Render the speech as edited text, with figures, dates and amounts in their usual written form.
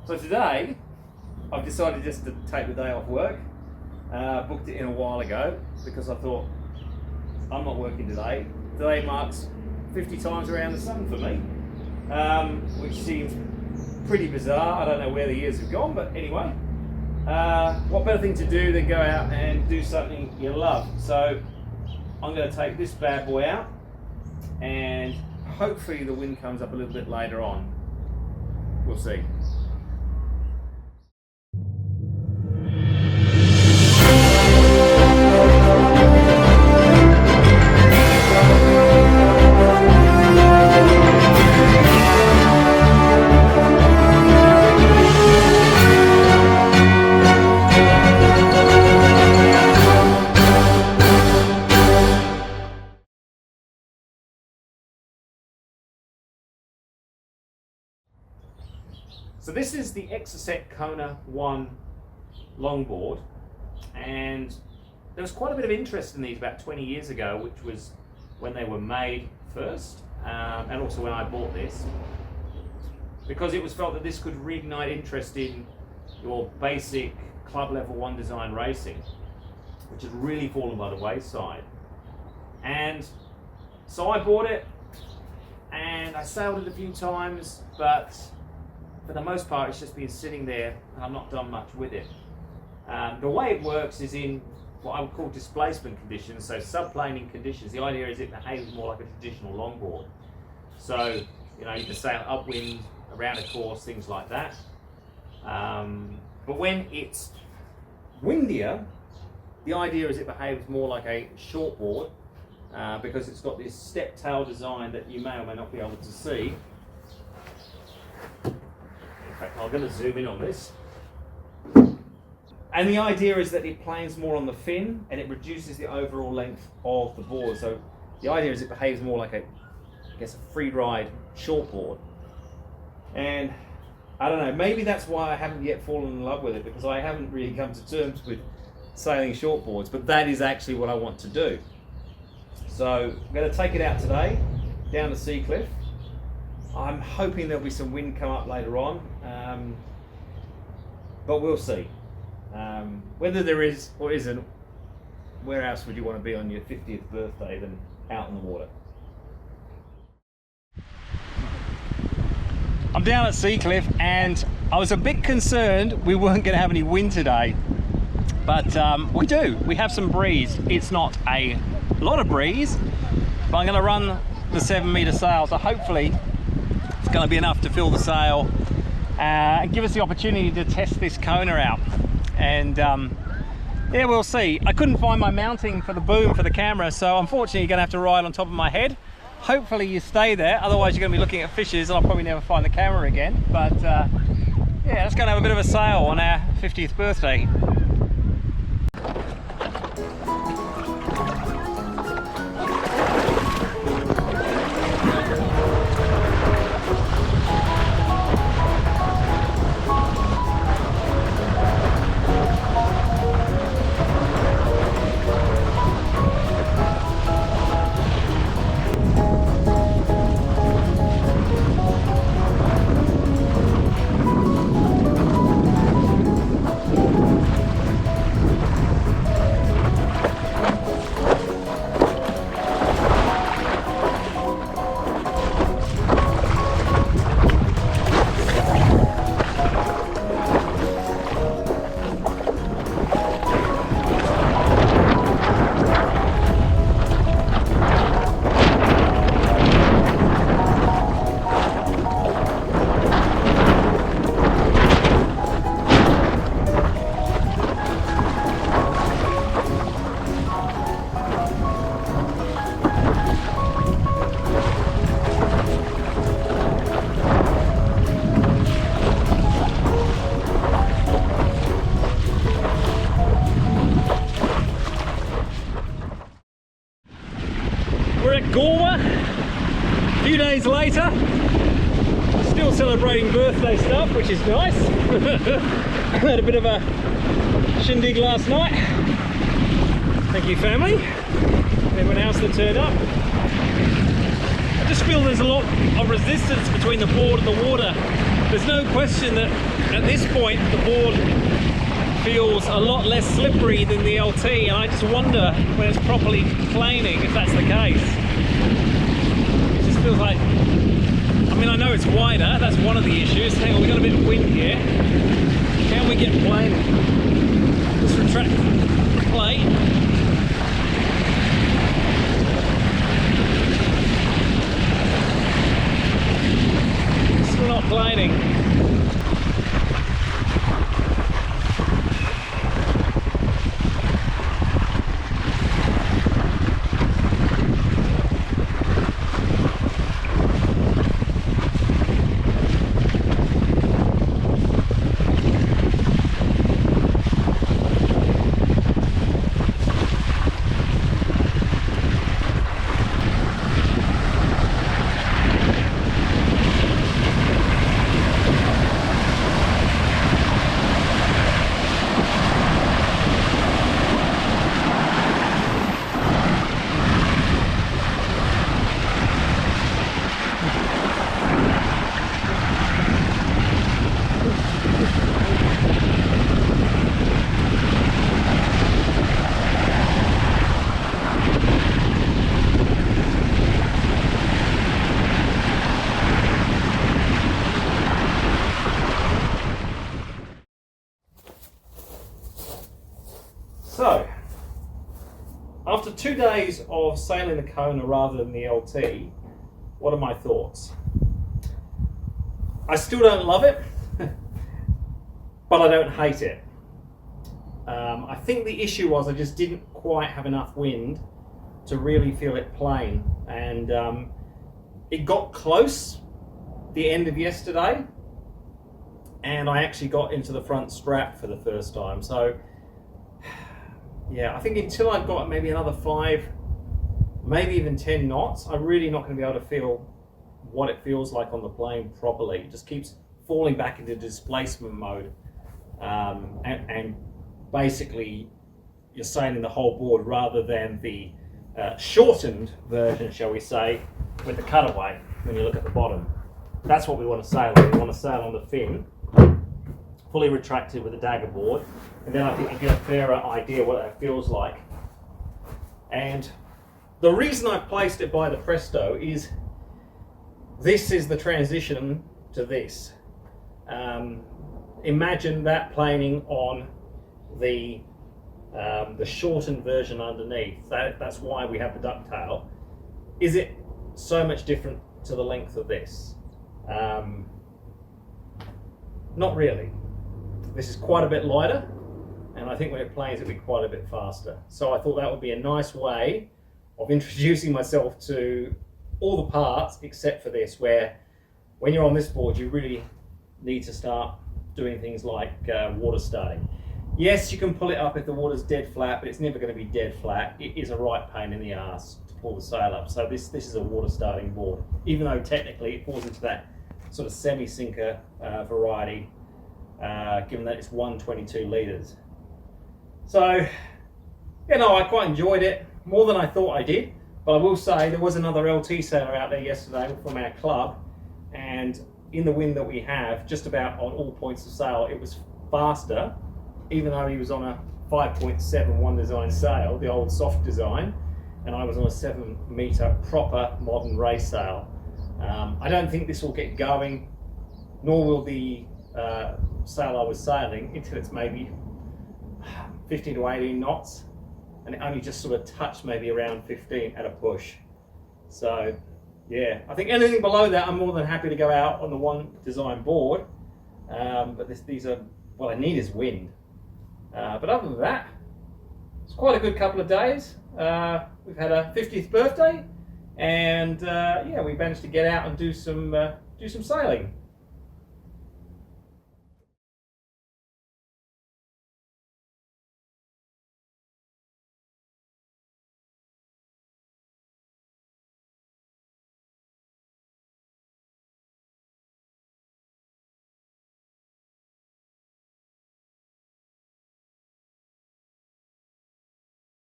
So today, I've decided just to take the day off work. Booked it in a while ago because I thought, I'm not working today. Today marks 50 times around the sun for me, which seems pretty bizarre. I don't know where the years have gone, but anyway. What better thing to do than go out and do something you love? So I'm going to take this bad boy out, and hopefully the wind comes up a little bit later on. We'll see. So this is the Exocet Kona One longboard, and there was quite a bit of interest in these about 20 years ago, which was when they were made first, and also when I bought this, because it was felt that this could reignite interest in your basic club level one design racing, which had really fallen by the wayside. And so I bought it, and I sailed it a few times, but for the most part, it's just been sitting there, and I've not done much with it. The way it works is in what I would call displacement conditions, so subplaning conditions. The idea is it behaves more like a traditional longboard. So, you know, you can sail upwind, around a course, things like that. But when it's windier, the idea is it behaves more like a shortboard, because it's got this step tail design that you may or may not be able to see. I'm going to zoom in on this. And the idea is that it planes more on the fin and it reduces the overall length of the board. So the idea is it behaves more like a free ride shortboard. And I don't know, maybe that's why I haven't yet fallen in love with it, because I haven't really come to terms with sailing shortboards, but that is actually what I want to do. So I'm going to take it out today, down to Seacliff. I'm hoping there'll be some wind come up later on, but we'll see. Whether there is or isn't, where else would you want to be on your 50th birthday than out in the water? I'm down at Seacliff, and I was a bit concerned we weren't going to have any wind today, but we do. We have some breeze. It's not a lot of breeze, but I'm going to run the 7-meter sail, so hopefully it's going to be enough to fill the sail and give us the opportunity to test this Kona out. And yeah, we'll see. I couldn't find my mounting for the boom for the camera, so unfortunately you're going to have to ride on top of my head. Hopefully you stay there, otherwise you're going to be looking at fishes and I'll probably never find the camera again. But yeah, let's go and have a bit of a sail on our 50th birthday. A few days later, still celebrating birthday stuff, which is nice. Had a bit of a shindig last night. Thank you, family, everyone else that turned up. I just feel there's a lot of resistance between the board and the water There's no question that at this point the board feels a lot less slippery than the LT, and I just wonder when it's properly planing if that's the case. It just feels like, I mean, I know it's wider, that's one of the issues. Hang on, we've got a bit of wind here. Can we get planing? Let's retract the plate. Still not planing. So, after 2 days of sailing the Kona rather than the LT, what are my thoughts? I still don't love it, but I don't hate it. I think the issue was I just didn't quite have enough wind to really feel it plane, and it got close the end of yesterday, and I actually got into the front strap for the first time. So yeah, I think until I've got maybe another 5, maybe even 10 knots, I'm really not going to be able to feel what it feels like on the plane properly. It just keeps falling back into displacement mode, and basically you're sailing the whole board rather than the shortened version, shall we say, with the cutaway. When you look at the bottom, that's what we want to sail on. We want to sail on the fin, fully retracted with a dagger board, and then I think you get a fairer idea what that feels like. And the reason I placed it by the Presto is this is the transition to this. Imagine that planing on the shortened version underneath. That's why we have the ducktail. Is it so much different to the length of this? Not really. This is quite a bit lighter, and I think when it planes it'll be quite a bit faster. So I thought that would be a nice way of introducing myself to all the parts except for this, where when you're on this board you really need to start doing things like water starting. Yes, you can pull it up if the water's dead flat, but it's never going to be dead flat. It is a right pain in the ass to pull the sail up. So this is a water starting board, even though technically it falls into that sort of semi-sinker variety, given that it's 122 litres. So, you know, I quite enjoyed it, more than I thought I did. But I will say there was another LT sailor out there yesterday from our club, and in the wind that we have, just about on all points of sail, it was faster, even though he was on a 5.7 One Design sail, the old soft design, and I was on a 7 metre proper modern race sail. I don't think this will get going, nor will the sail I was sailing, until it's maybe 15 to 18 knots, and it only just sort of touched maybe around 15 at a push. So yeah, I think anything below that I'm more than happy to go out on the One Design board, but these are, what I need is wind. But other than that, it's quite a good couple of days. We've had a 50th birthday, and yeah, we managed to get out and do some sailing.